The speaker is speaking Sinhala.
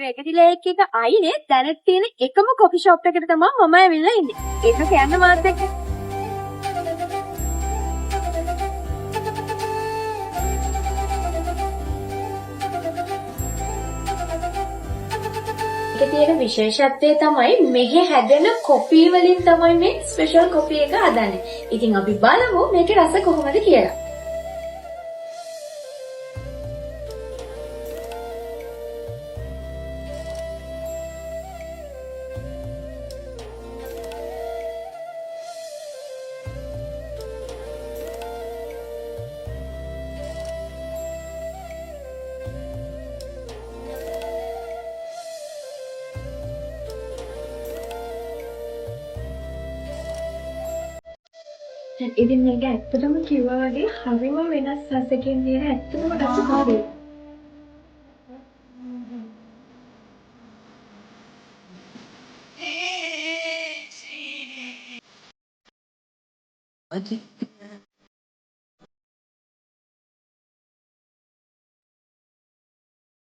රෙගඩිලේක් එක අයිනේ දැනට තියෙන එකම කොෆි ෂොප් එකට තමයි මම ඇවිල්ලා ඉන්නේ. ඒක කියන්න මාත් එක්ක. ඒකේ තියෙන විශේෂත්වය තමයි මෙහි හැදෙන කොෆි වලින් තමයි මේ ස්පෙෂල් කොෆි එක හදන්නේ. ඉතින් අපි බලමු මේකේ රස කොහොමද කියලා. ඉතින් මේක ඇත්තටම කිව්වා වගේ හරිම වෙනස් රසකින් තියෙන ඇත්තටම රසකාරී.